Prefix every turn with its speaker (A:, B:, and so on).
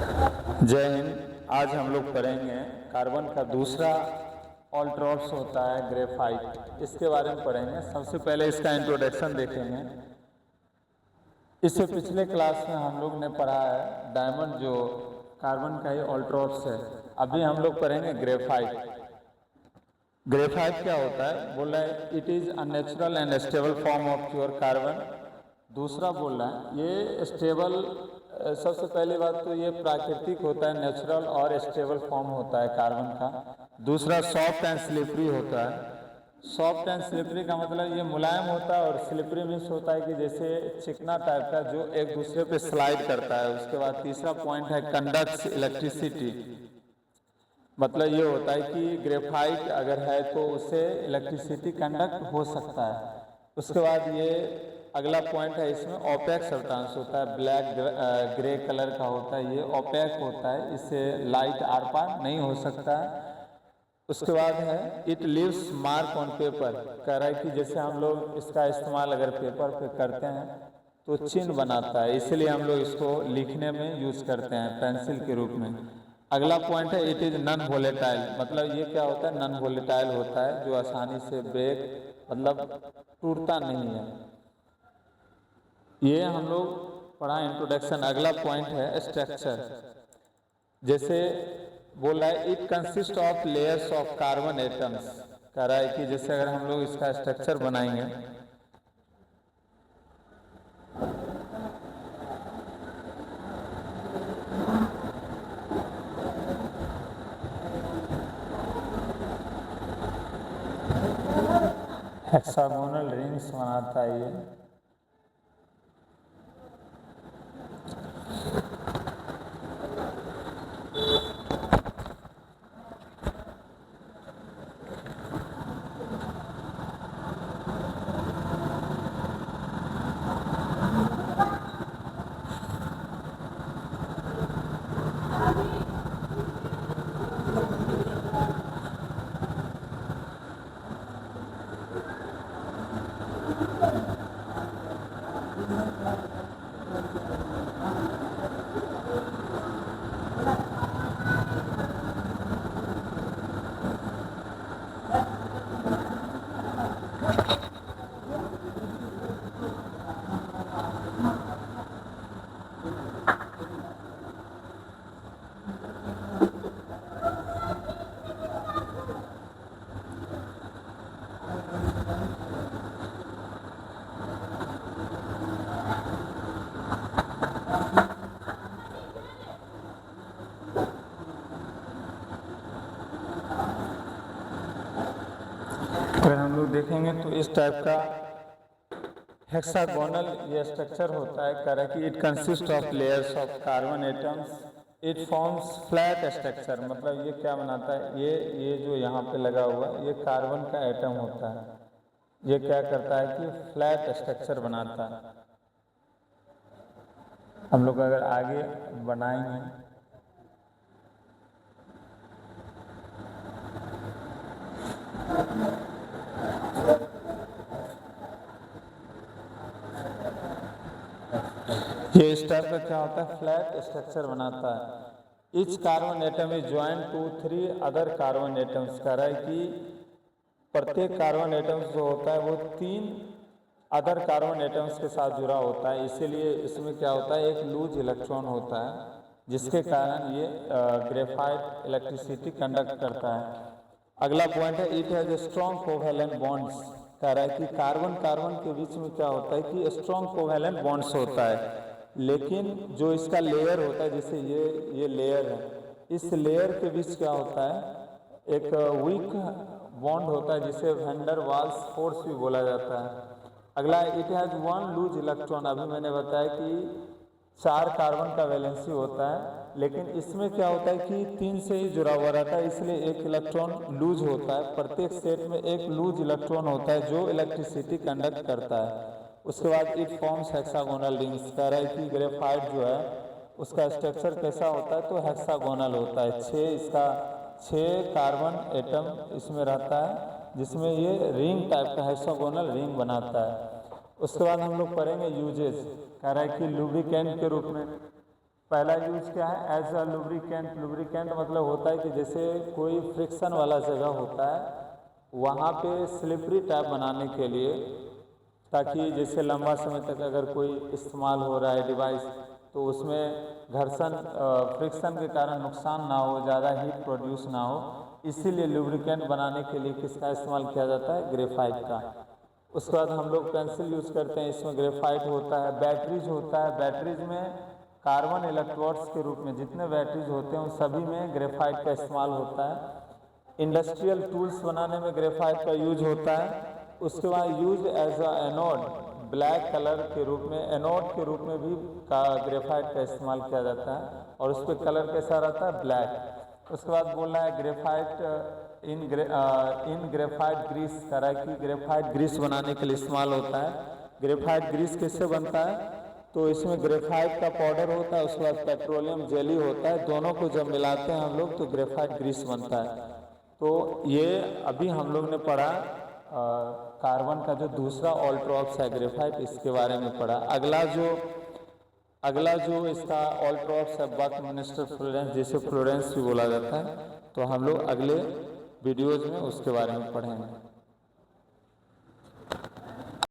A: जय हिंद। आज हम लोग पढ़ेंगे कार्बन का दूसरा ऑल्ट्रॉप्स होता है ग्रेफाइट, इसके बारे में पढ़ेंगे। सबसे पहले इसका इंट्रोडक्शन देखेंगे। इससे पिछले क्लास में हम लोग ने पढ़ा है डायमंड, जो कार्बन का ही ऑल्ट्रॉप्स है। अभी हम लोग पढ़ेंगे ग्रेफाइट। ग्रेफाइट क्या होता है? बोल रहा है it is a natural and stable form of pure carbon. दूसरा बोल रहा है ये स्टेबल, सबसे पहली बात तो ये प्राकृतिक होता है, नेचुरल और स्टेबल फॉर्म होता है कार्बन का। दूसरा सॉफ्ट एंड स्लिपरी होता है। सॉफ्ट एंड स्लिपरी का मतलब ये मुलायम होता है, और स्लिपरी मीन्स होता है कि जैसे चिकना टाइप का जो एक दूसरे पे स्लाइड करता है। उसके बाद तीसरा पॉइंट है कंडक्ट्स इलेक्ट्रिसिटी। मतलब ये होता है कि ग्रेफाइट अगर है तो उससे इलेक्ट्रिसिटी कंडक्ट हो सकता है। उसके बाद ये अगला पॉइंट है, इसमें ओपेक सब्सटेंस होता है, ब्लैक ग्रे कलर का होता है, ये ओपेक होता है, इससे लाइट आर पार नहीं हो सकता है। उसके बाद है it leaves mark on paper. कह रहा है कि जैसे हम लोग इसका इस्तेमाल अगर पेपर पे करते हैं तो चिन्ह बनाता है, इसलिए हम लोग इसको लिखने में यूज करते हैं पेंसिल के रूप में। अगला पॉइंट है इट इज नॉन वोलेटाइल। मतलब ये क्या होता है? नॉन वोलेटाइल होता है, जो आसानी से ब्रेक मतलब टूटता नहीं है। ये हम लोग पढ़ा इंट्रोडक्शन। अगला पॉइंट है स्ट्रक्चर। जैसे बोल रहा है it consist of layers of carbon atoms. कह रहा है कि जैसे अगर हम लोग इसका स्ट्रक्चर बनाएंगे, हेक्सागोनल रिंग्स बनाता है ये। अगर हम लोग देखेंगे तो इस टाइप का हेक्सागोनल ये स्ट्रक्चर होता है। कह रहा है कि it consist of layers of carbon atoms, it forms flat structure. मतलब ये क्या बनाता है? ये जो यहाँ पे लगा हुआ है ये कार्बन का एटम होता है। ये क्या करता है कि फ्लैट स्ट्रक्चर बनाता है। हम लोग अगर आगे बनाएंगे ये इस टाइप का क्या होता है? फ्लैट स्ट्रक्चर बनाता है। Each carbon atom is joint to 3 other carbon atoms. कह रहा है कि प्रत्येक कार्बन एटम्स जो होता है वो 3 अदर कार्बन एटम्स के साथ जुड़ा होता है। इसीलिए इसमें क्या होता है? एक लूज इलेक्ट्रॉन होता है, जिसके कारण ये ग्रेफाइट इलेक्ट्रिसिटी कंडक्ट करता है। अगला पॉइंट है it has strong covalent bonds. कह रहा है कि कार्बन कार्बन के बीच में क्या होता है कि स्ट्रॉन्ग कोवैलेंट बॉन्ड्स होता है, लेकिन जो इसका लेयर होता है, जैसे ये लेयर है, इस लेयर के बीच क्या होता है? एक वीक बॉन्ड होता है, जिसे वैंडर वाल्स फोर्स भी बोला जाता है। अगला इट हैज 1 लूज इलेक्ट्रॉन। अभी मैंने बताया कि 4 कार्बन का वैलेंसी होता है, लेकिन इसमें क्या होता है कि 3 से ही जुड़ा हुआ रहता है, इसलिए एक इलेक्ट्रॉन लूज होता है। प्रत्येक सेट में एक लूज इलेक्ट्रॉन होता है जो इलेक्ट्रिसिटी कंडक्ट करता है। उसके बाद इट फॉर्म्स हेक्सागोनल रिंग्स। कह रहा है कि ग्रेफाइट जो है उसका स्ट्रक्चर कैसा होता है? तो हेक्सागोनल होता है। 6 कार्बन एटम इसमें रहता है, जिसमें ये रिंग टाइप का हेक्सागोनल रिंग बनाता है। उसके बाद हम लोग पढ़ेंगे यूजेस। कह रहा है कि लुब्रिकेंट के रूप में पहला यूज क्या है, एज अ लुब्रिकेंट। लुब्रिकेंट मतलब होता है कि जैसे कोई फ्रिक्शन वाला जगह होता है वहाँ पे स्लिपरी टाइप बनाने के लिए, ताकि जैसे लंबा समय तक अगर कोई इस्तेमाल हो रहा है डिवाइस तो उसमें घर्षण फ्रिक्शन के कारण नुकसान ना हो, ज़्यादा हीट प्रोड्यूस ना हो, इसीलिए लुब्रिकेंट बनाने के लिए किसका इस्तेमाल किया जाता है, ग्रेफाइट का। उसके बाद हम लोग पेंसिल यूज़ करते हैं, इसमें ग्रेफाइट होता है। बैटरीज होता है, बैटरीज में कार्बन इलेक्ट्रोड्स के रूप में जितने बैटरीज होते हैं उन सभी में ग्रेफाइट का इस्तेमाल होता है। इंडस्ट्रियल टूल्स बनाने में ग्रेफाइट का यूज होता है। उसके बाद use as a anode, black colour के रूप में, एनोड के रूप में भी ग्रेफाइट का इस्तेमाल किया जाता है और उस पर कलर कैसा रहता है, ब्लैक। उसके बाद बोल रहा है ग्रेफाइट इन ग्रेफाइट ग्रीस, कह रहा है कि ग्रेफाइट ग्रीस बनाने के लिए इस्तेमाल होता है। ग्रेफाइट ग्रीस किससे बनता है, तो इसमें ग्रेफाइट का पाउडर होता है, उसके बाद पेट्रोलियम जेली होता है, दोनों को जब मिलाते हैं हम लोग तो ग्रेफाइट ग्रीस बनता है। तो ये अभी हम लोग ने पढ़ा कार्बन का जो दूसरा ऑल्ट्रॉप्स है ग्रेफाइट, इसके बारे में पढ़ा। अगला जो इसका ऑल्ट्रॉप्स है बकमिंस्टर फ्लोरेंस, जिसे फ्लोरेंस भी बोला जाता है, तो हम लोग अगले वीडियोज में उसके बारे में पढ़ेंगे।